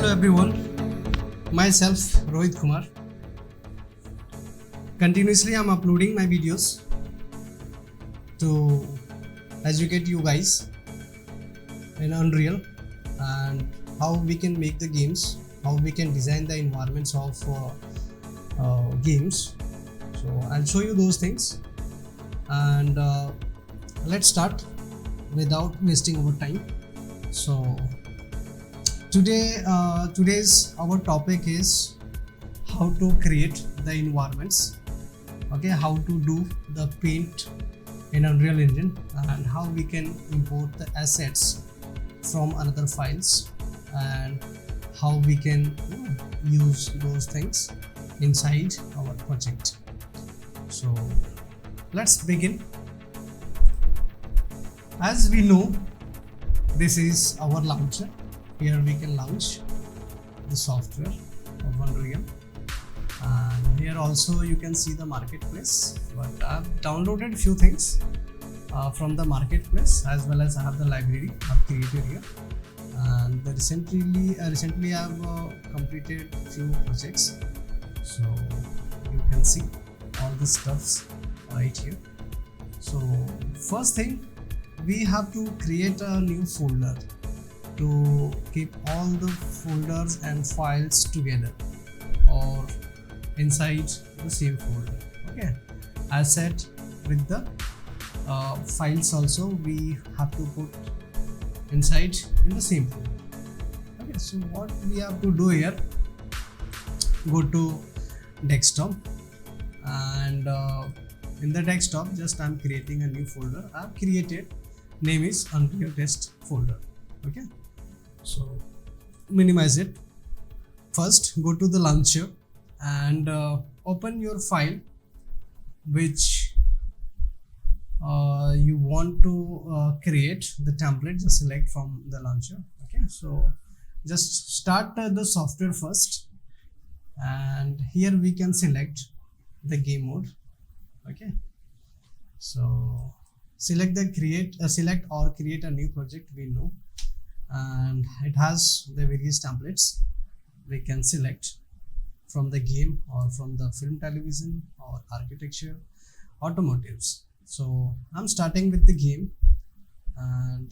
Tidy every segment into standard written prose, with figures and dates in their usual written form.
Hello everyone, myself Rohit Kumar. Continuously I'm uploading my videos to educate you guys in Unreal and how we can make the games, how we can design the environments of games. So I'll show you those things and let's start without wasting our time. So today's our topic is how to create the environments, okay, how to do the paint in Unreal Engine and how we can import the assets from another files and how we can use those things inside our project. So let's begin. As we know, this is our launcher. Here we can launch the software of Unreal, and here also you can see the marketplace, but I've downloaded few things from the marketplace, as well as I have the library I've created here. And recently I've completed few projects, so you can see all the stuffs right here. So first thing, we have to create a new folder to keep all the folders and files together or inside the same folder. Okay, as said, with the files also we have to put inside in the same folder. Okay, so what we have to do here, go to desktop, and in the desktop just I'm creating a new folder. I've created, name is Unreal Test folder. Okay, so minimize it. First go to the launcher and open your file which you want to create the template. Just select from the launcher. Okay, so just start the software first, and here we can select the game mode. Okay, so select the select or create a new project, we know, and it has the various templates we can select from the game or from the film, television, or architecture, automotives. So I'm starting with the game and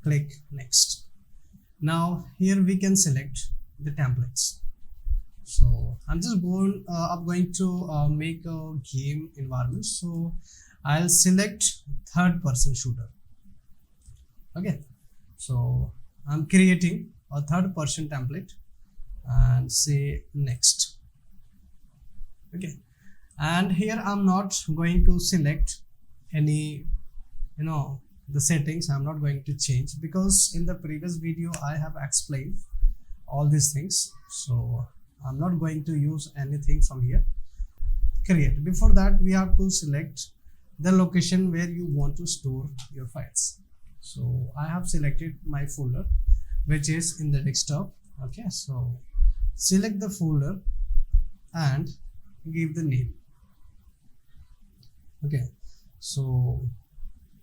click next. Now here we can select the templates. So I'm going to make a game environment, so I'll select third person shooter. Okay, so I'm creating a third person template and say next. Okay, and here I'm not going to select any the settings. I'm not going to change because in the previous video I have explained all these things, so I'm not going to use anything from here. Create. Before that we have to select the location where you want to store your files. So I have selected my folder which is in the desktop. Okay, so select the folder and give the name. Okay, so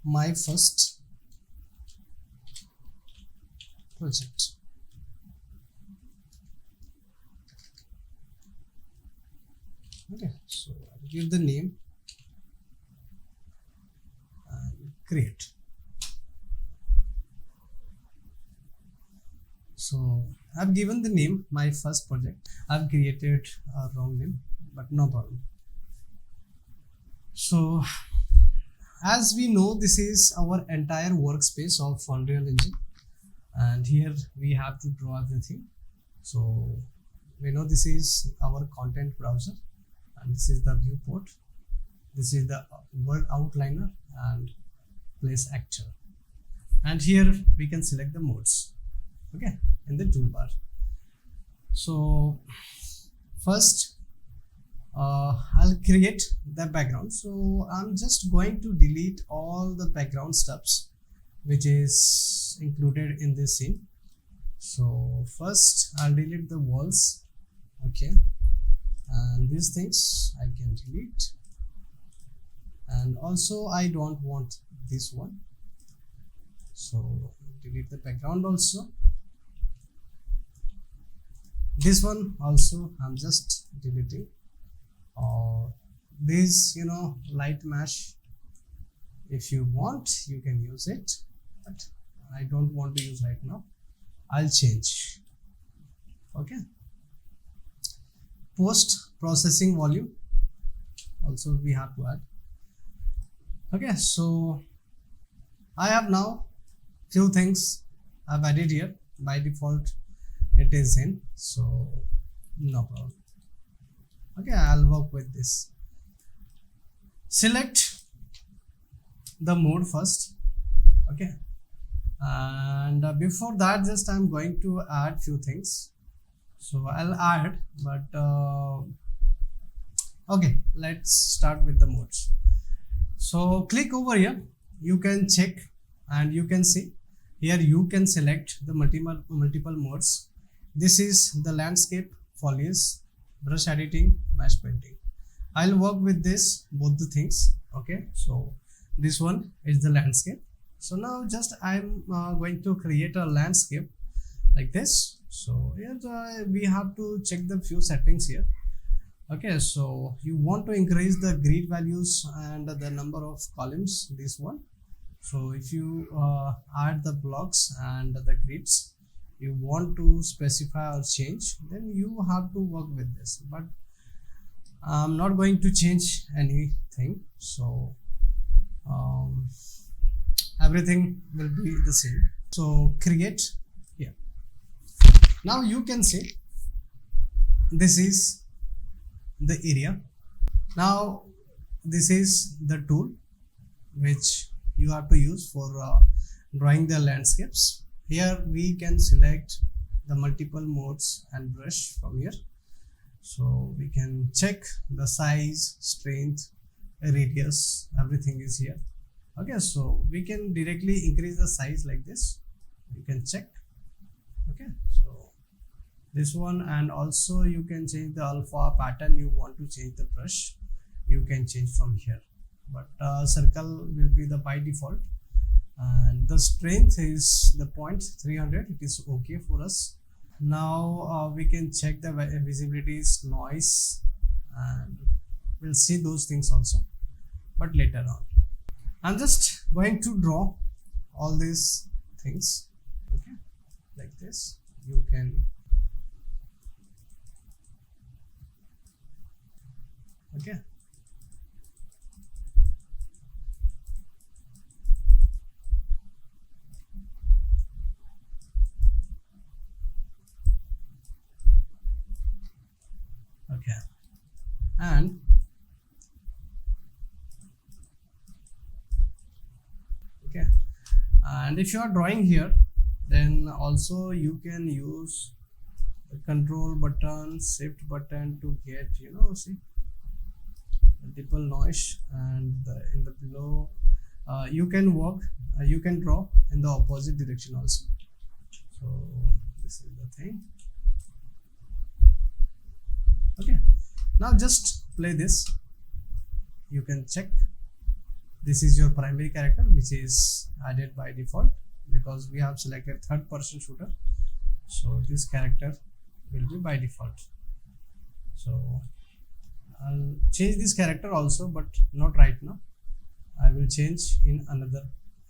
my first project. Okay, so I'll give the name and create. So I've given the name my first project. I've created a wrong name, but no problem. So as we know, this is our entire workspace of Unreal Engine, and here we have to draw everything. So we know this is our content browser, and this is the viewport, this is the world outliner and place actor, and here we can select the modes, okay, in the toolbar. So first I'll create the background. So I'm just going to delete all the background stuffs which is included in this scene. So first I'll delete the walls. Okay, and these things I can delete, and also I don't want this one, so delete the background also. This one also I'm just deleting. Or this, light mesh, if you want you can use it, but I don't want to use right now. I'll change. Okay. Post processing volume also we have to add. Okay, so I have now few things I've added here. By default it is in, so no problem. Okay, I'll work with this. Select the mode first. Okay, and before that just I'm going to add few things, so I'll add, but okay, let's start with the modes. So click over here, you can check and you can see here you can select the multiple modes. This is the landscape, foliage, brush editing, mesh painting. I'll work with this both the things. Okay, so this one is the landscape. So now just I'm going to create a landscape like this. So here we have to check the few settings here. Okay, so you want to increase the grid values and the number of columns, this one. So if you add the blocks and the grids, you want to specify or change, then you have to work with this, but I'm not going to change anything. So everything will be the same. So create here. Now you can see this is the area. Now this is the tool which you have to use for drawing the landscapes. Here we can select the multiple modes and brush from here. So we can check the size, strength, radius, everything is here. Okay, so we can directly increase the size like this, you can check. Okay, so this one, and also you can change the alpha pattern. You want to change the brush, you can change from here, but circle will be the by default, and the strength is the 0.300. it is okay for us. Now we can check the visibilities, noise, and we'll see those things also, but later on. I'm just going to draw all these things. Okay, like this. You can, okay, okay, and okay, and if you are drawing here, then also you can use the control button, shift button to get, see, multiple noise, and in the below you can work, you can draw in the opposite direction also. So this is the thing. Okay, now just play this, you can check. This is your primary character which is added by default because we have selected third person shooter, so this character will be by default. So I'll change this character also, but not right now. I will change in another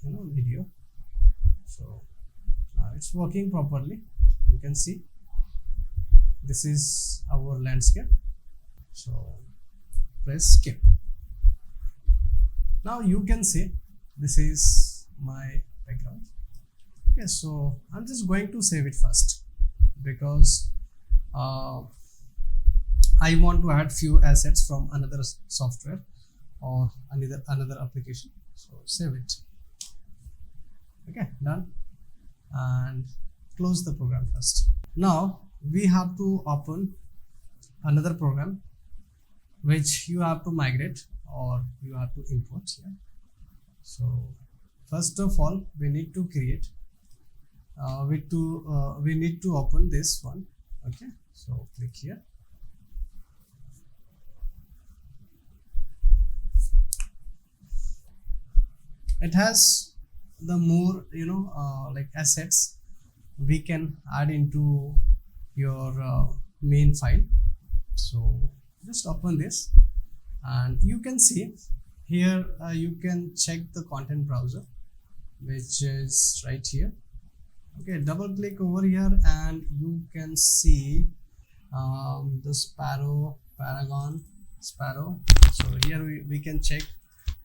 video. So it's working properly, you can see this is our landscape. So press skip. Now you can see this is my background. Okay, so I'm just going to save it first because I want to add few assets from another software or another application. So save it. Okay, done, and close the program first. Now we have to open another program which you have to migrate or you have to import here. So first of all we need to create we need to open this one. Okay, so click here. It has the more like assets we can add into your main file. So just open this, and you can see here you can check the content browser, which is right here. Okay, double click over here and you can see the Sparrow, Paragon, Sparrow. So here we can check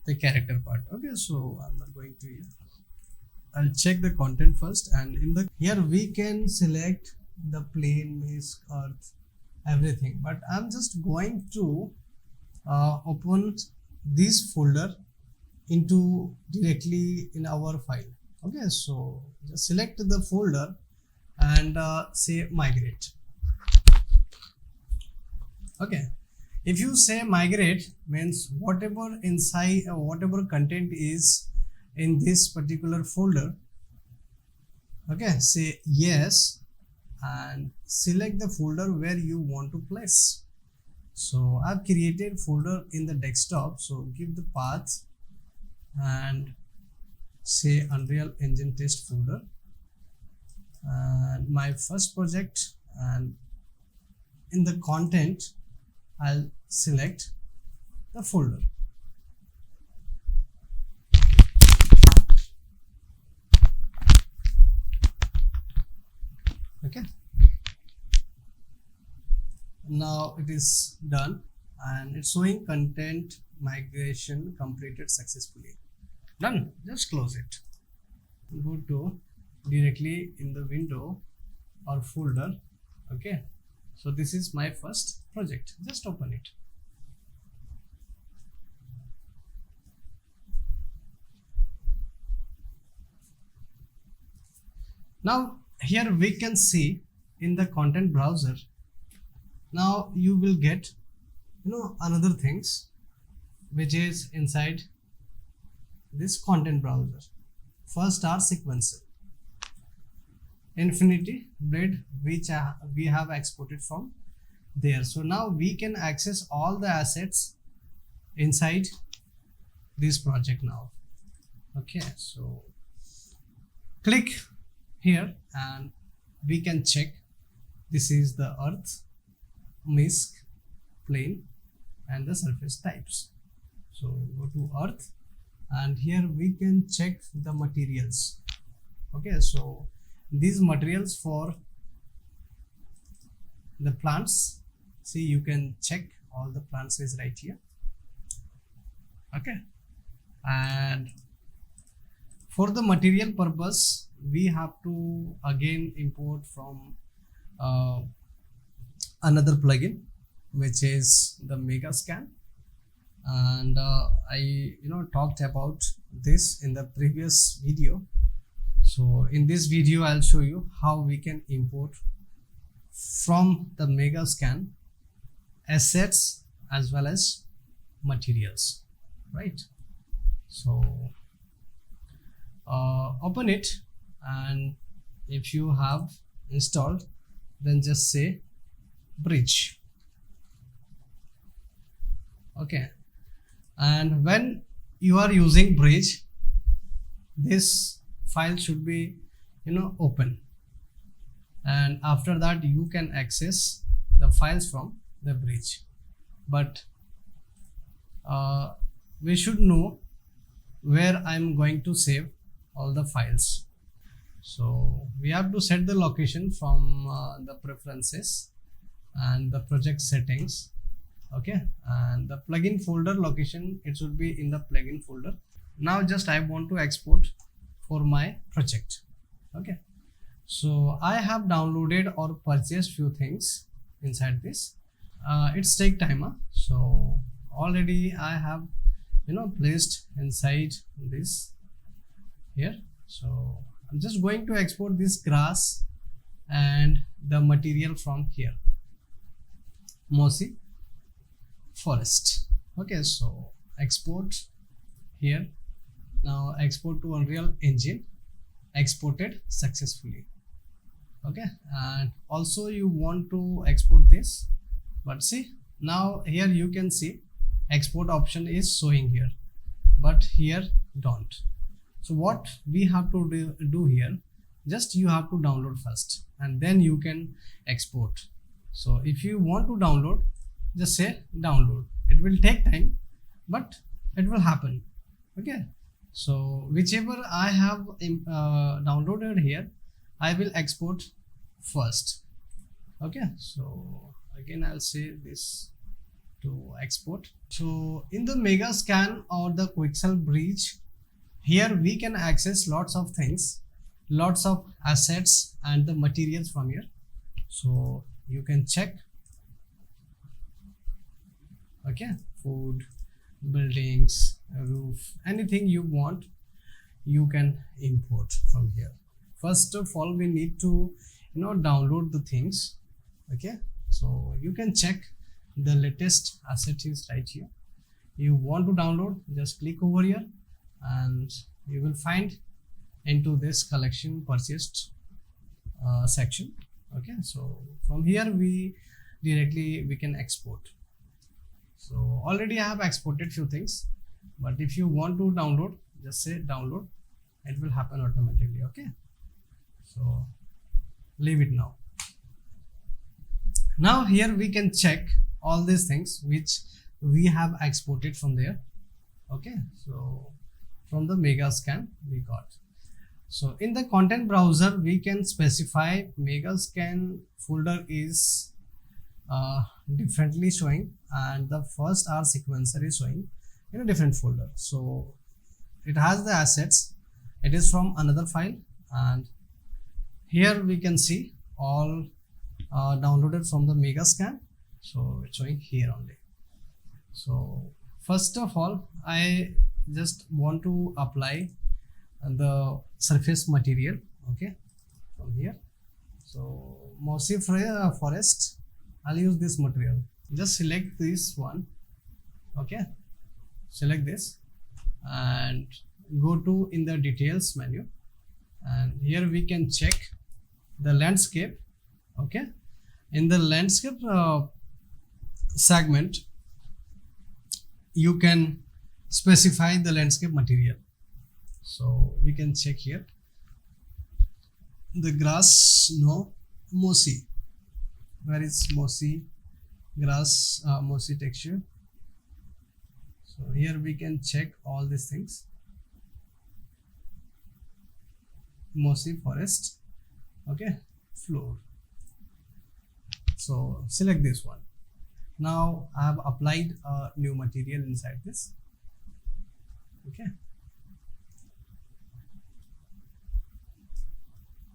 the character part. Okay, so I'm not going to here. I'll check the content first, and in the here we can select the plane, mask, earth, everything, but I'm just going to open this folder into directly in our file. Okay, so just select the folder and say migrate. Okay, if you say migrate, means whatever inside whatever content is in this particular folder, okay, say yes and select the folder where you want to place. So I've created folder in the desktop, so give the path and say Unreal Engine test folder and my first project, and in the content I'll select the folder. Okay, now it is done and it's showing content migration completed successfully. Done. Just close it. Go to directly in the window or folder. Okay, so this is my first project. Just open it. Now here we can see in the content browser. Now you will get another things which is inside this content browser. First are sequencer, Infinity Blade, which we have exported from there. So now we can access all the assets inside this project now. Okay, so click here and we can check. This is the earth, mask, plane and the surface types. So go to earth and here we can check the materials. Okay, so these materials for the plants, see, you can check all the plants is right here. Okay, and for the material purpose we have to again import from another plugin, which is the Megascan, and I talked about this in the previous video. So in this video I'll show you how we can import from the Megascan assets as well as materials, right? So open it, and if you have installed, then just say bridge. Okay, and when you are using bridge, this file should be open, and after that you can access the files from the bridge. But we should know where I'm going to save all the files. So we have to set the location from the preferences and the project settings. Okay, and the plugin folder location, it should be in the plugin folder. Now just I want to export for my project. Okay, so I have downloaded or purchased few things inside this. It's take timer, so already I have placed inside this here. So I'm just going to export this grass and the material from here, mossy forest. Okay, so export here. Now export to Unreal Engine, exported successfully. Okay, and also you want to export this, but see, now here you can see export option is showing here, but here don't. So what we have to do here, just you have to download first and then you can export. So if you want to download, just say download. It will take time, but it will happen. Okay, so whichever I have downloaded here, I will export first. Okay, so again I'll say this to export. So in the Megascan or the Quixel Bridge, here we can access lots of things, lots of assets and the materials from here. So you can check. Okay, food, buildings, roof, anything you want, you can import from here. First of all, we need to download the things. Okay, so you can check the latest asset is right here. You want to download, just click over here and you will find into this collection purchased section. Okay, so from here we can export. So already I have exported few things, but if you want to download, just say download, it will happen automatically. Okay, so leave it now. Now here we can check all these things which we have exported from there. Okay, so from the Megascan we got. So in the content browser we can specify Megascan folder is differently showing, and the first R sequencer is showing in a different folder. So it has the assets, it is from another file, and here we can see all downloaded from the Megascan. So it's showing here only. So first of all, I just want to apply the surface material. Okay, from here. So mossy forest, I'll use this material. Just select this one. Okay, select this and go to in the details menu, and here we can check the landscape. Okay, in the landscape segment you can specify the landscape material. So we can check here the grass, no, mossy. Where is mossy grass, mossy texture? So here we can check all these things. Mossy forest. Okay, floor. So select this one. Now I have applied a new material inside this. Okay,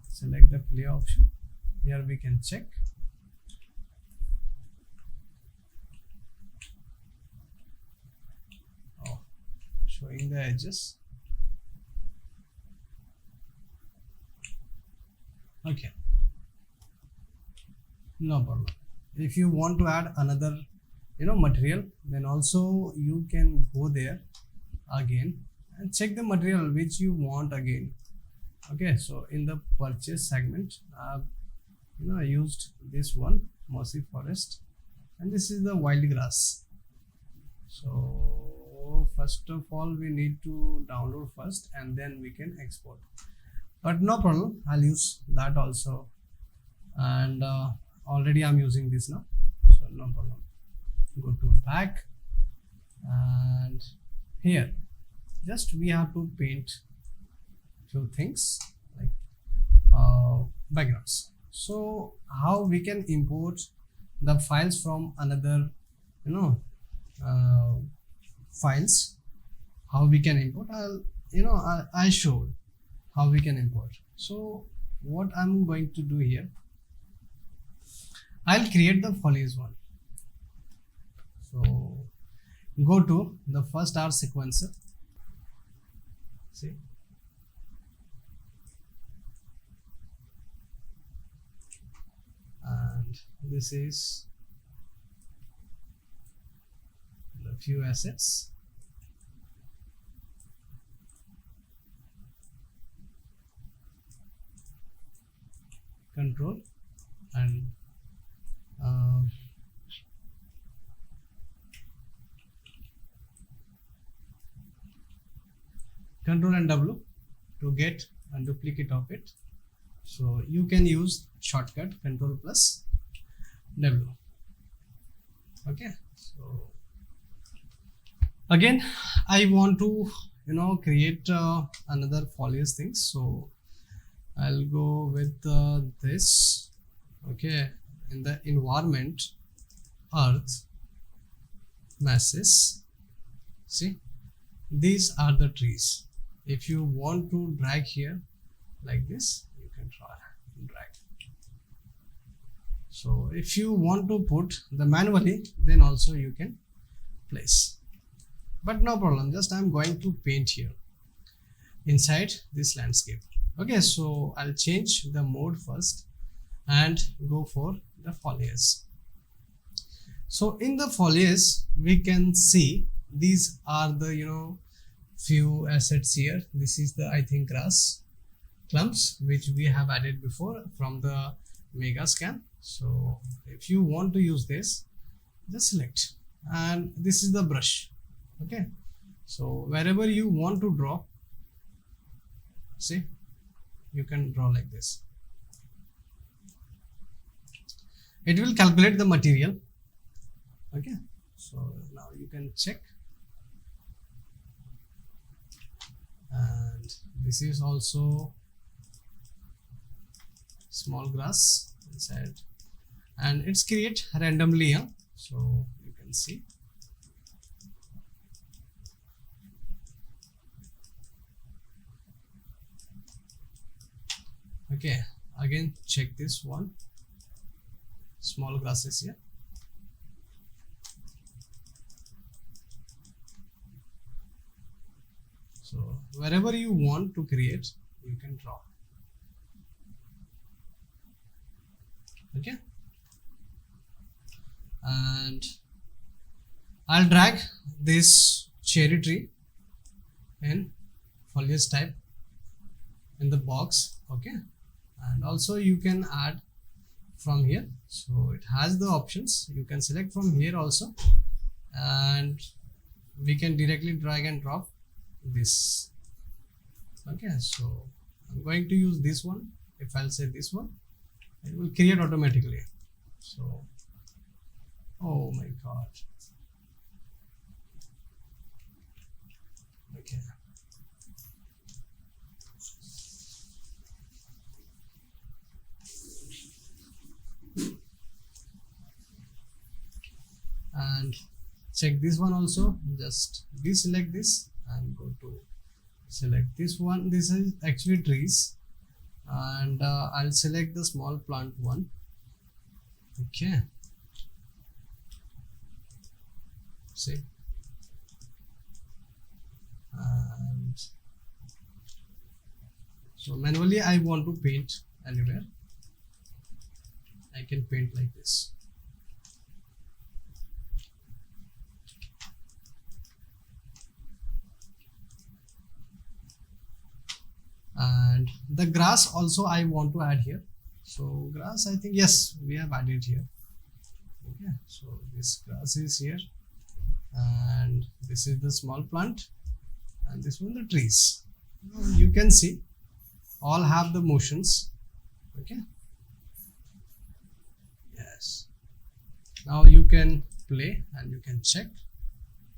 select the play option. Here we can check. Oh, showing the edges. Okay, no problem. If you want to add another material, then also you can go there again and check the material which you want again. Okay, so in the purchase segment I used this one, mossy forest, and this is the wild grass. So first of all we need to download first and then we can export, but no problem, I'll use that also, and already I'm using this now, so no problem. Go to back, and here just we have to paint few things like backgrounds. So how we can import the files from another files, how we can import, I showed how we can import. So what I'm going to do here, I'll create the foliage one. So go to the first R sequencer. See, and this is the few assets. Control and Control and W to get a duplicate of it. So you can use shortcut Control plus W. Okay, so again I want to create another foliage thing, so I'll go with this. Okay, in the environment, earth, masses, see, these are the trees. If you want to drag here like this, you can try and drag. So if you want to put the manually, then also you can place, but no problem, just I'm going to paint here inside this landscape. Okay, so I'll change the mode first and go for the foliage. So in the foliage we can see these are the few assets here. This is the, I think, grass clumps which we have added before from the Megascan. So if you want to use this, just select, and this is the brush. Okay, so wherever you want to draw, see, you can draw like this. It will calculate the material. Okay, so now you can check, and this is also small grass inside, and it's create randomly, so you can see. Okay, again check this one, small grasses here. So wherever you want to create, you can draw. Okay, and I'll drag this cherry tree in foliage type in the box. Okay, and also you can add from here, so it has the options. You can select from here also, and we can directly drag and drop this. Okay, so I'm going to use this one. If I'll say this one, it will create automatically. So, oh my god. Okay, and check this one also. Just deselect this and go to select this one. This is actually trees, and I'll select the small plant one. Okay, see, and so manually I want to paint anywhere, I can paint like this. And the grass also I want to add here. So grass, I think, yes, we have added here. Okay, so this grass is here, and this is the small plant, and this one the trees. You can see all have the motions. Okay, yes, now you can play and you can check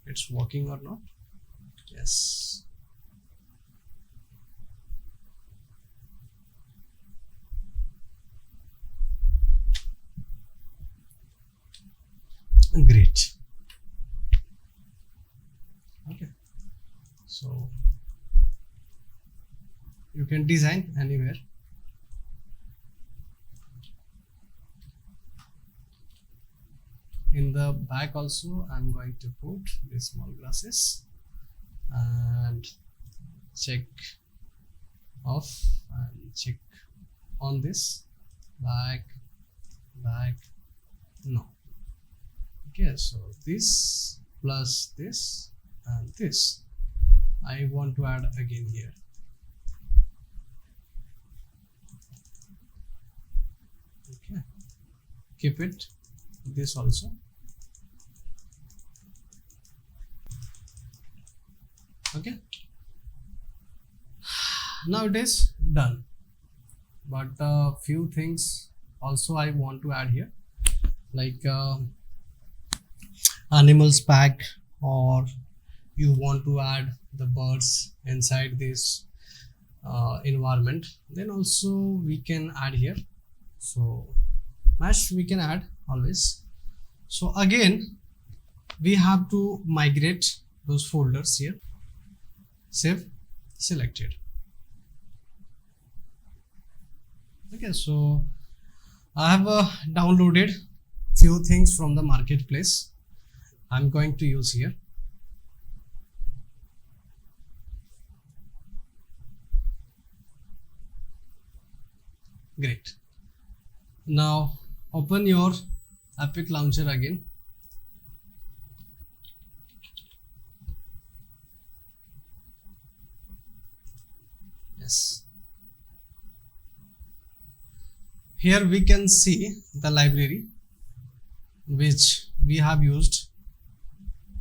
it's working or not. Yes, great. Okay, so you can design anywhere. In the back also I'm going to put these small grasses and check off and check on this back, no. Okay, so this plus this and this I want to add again here. Okay, keep it this also. Okay, now it is done. but few things also I want to add here, like animals pack, or you want to add the birds inside this environment, then also we can add here. So mesh we can add always. So again we have to migrate those folders here. Save, selected. Okay, so I have downloaded few things from the marketplace. I'm going to use here. Great. Now open your Epic Launcher again. Yes. Here we can see the library which we have used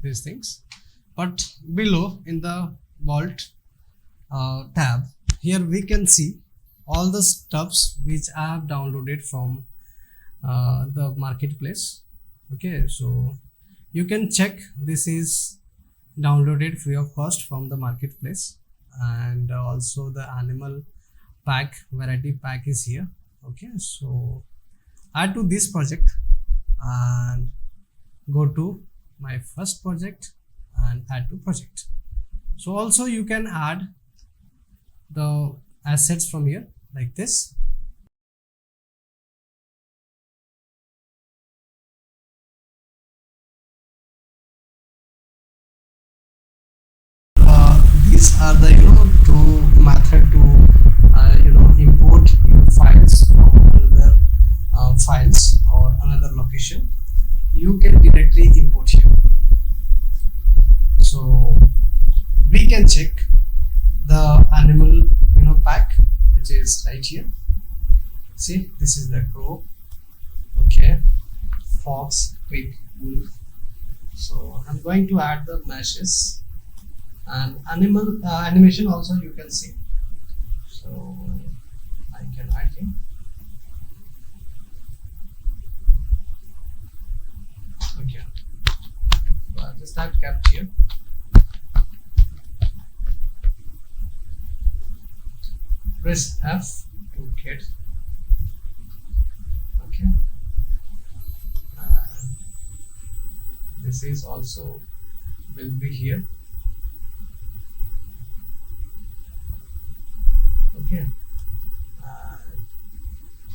these things, but below in the vault tab, here we can see all the stuffs which I have downloaded from the marketplace. Okay, so you can check this is downloaded free of cost from the marketplace, and also the animal pack, variety pack is here. Okay, so add to this project and go to my first project and add to project. So also you can add the assets from here like this. These are the two method to import your files from another files or another location. You can directly import here. So we can check the animal pack which is right here. See, this is the crow, okay, fox, pig, wolf. So I'm going to add the meshes and animal animation also you can see. So I can add here. Okay, so I'll just add kept here. Press F to get. Okay, this is also will be here. Okay,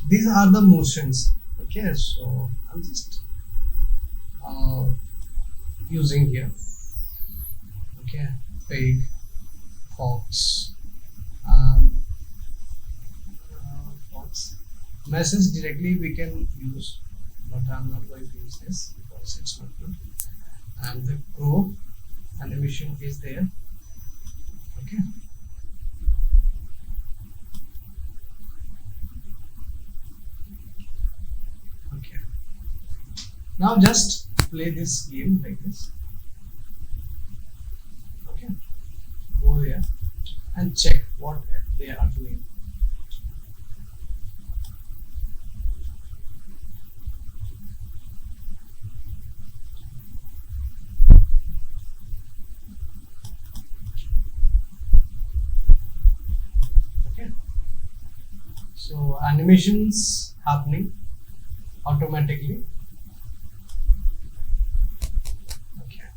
these are the motions. Okay, so I'm just using here. Okay, pig, fox, fox. Message directly we can use, but I'm not going to use this because it's not good. And the crow animation is there. Okay. Okay. Now just play this game like this. Okay. Go there and check what they are doing. Okay. So animations happening automatically. Okay.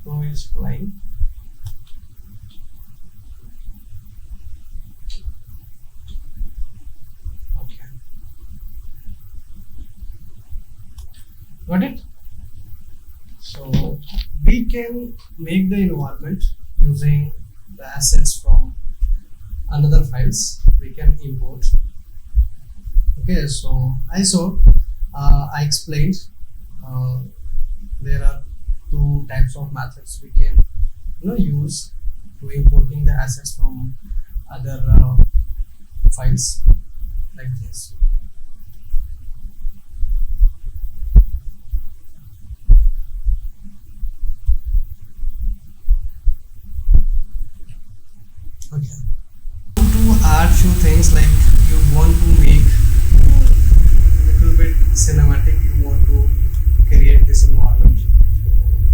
Crow is flying. Okay. Got it? So we can make the environment using the assets from another files. We can import. Okay, so I explained there are two types of methods we can use to importing the assets from other files like this. Okay. To add few things like you want to make little bit cinematic, you want to create this environment. So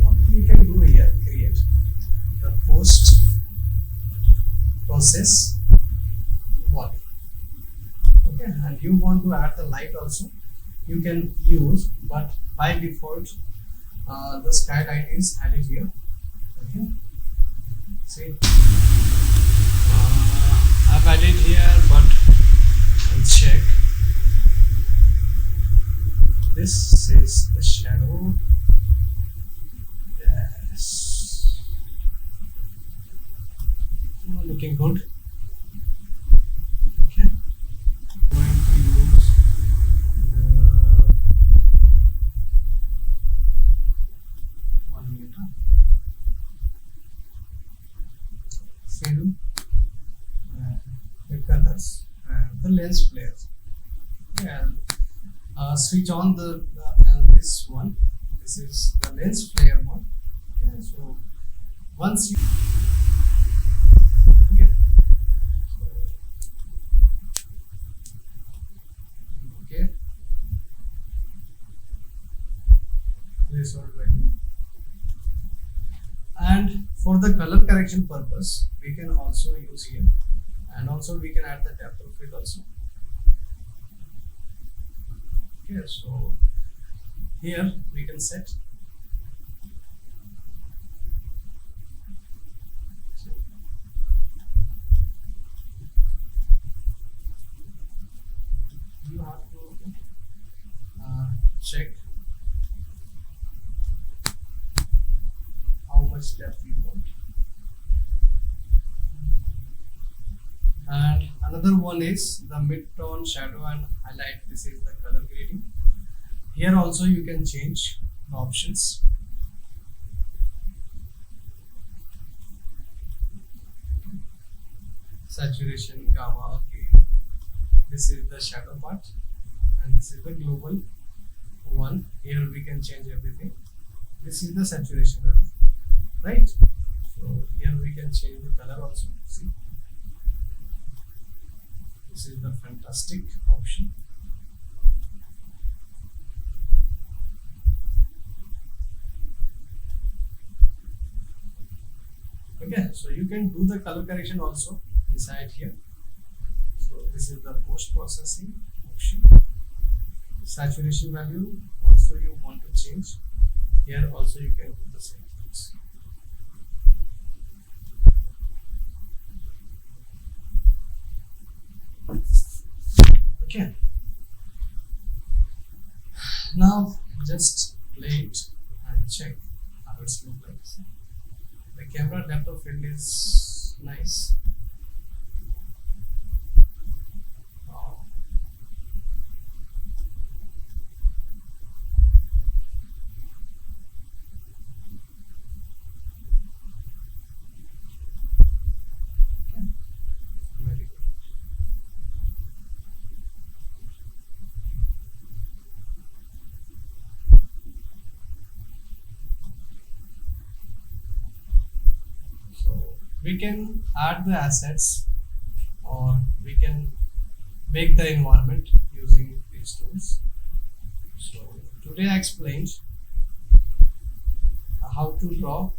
what we can do here, create the post process one. Okay, and you want to add the light also, you can use, but by default the skylight is added here. Okay, see, I've added here, but I'll check. This is the shadow. Yes, looking good. Okay, going to use the 1 meter fill the colors and the lens flares. And switch on the and this one. This is the lens flare one. Okay, so once you okay, so okay, result value. And for the color correction purpose, we can also use here, and also we can add the depth of field also. Okay, so here we can set. So you have to check how much depth you want. And another one is the mid-tone, shadow and highlight. This is the color grading. Here also you can change the options. Saturation, gamma, okay. This is the shadow part and this is the global one. Here we can change everything. This is the saturation value, right? So here we can change the color also. See, this is the fantastic option. Okay, so you can do the color correction also inside here. So this is the post processing option. Saturation value also you want to change. Here also you can do the same things. Okay, now just play it and check how it's look like. The camera depth of field is nice. Wow. Okay. Very good. We can add the assets or we can make the environment using these tools. So today I explained how to draw,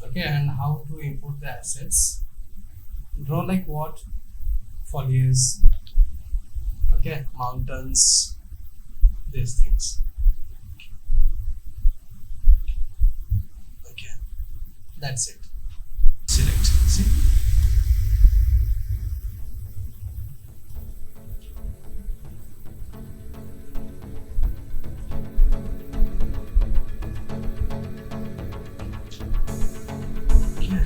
okay, and how to input the assets. Draw like what? Foliage, okay, mountains, these things. Okay, that's it. Select, see. Okay.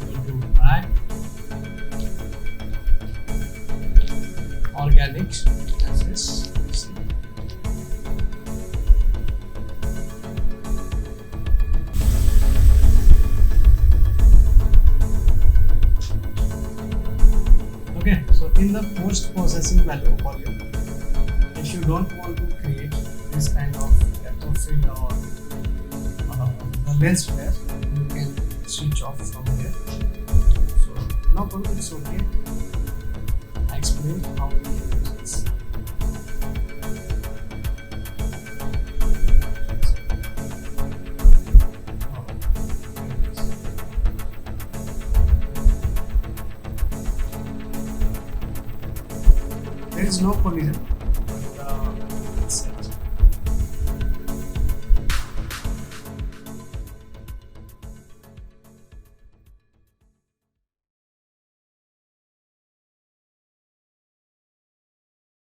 Go to back. Organic, that's this. See. Okay, so in the post processing value volume, if you don't want to create this kind of depth of field or the lens flare, you can switch off from here. So No problem, it's okay. I explained how we can use this. There is no collision.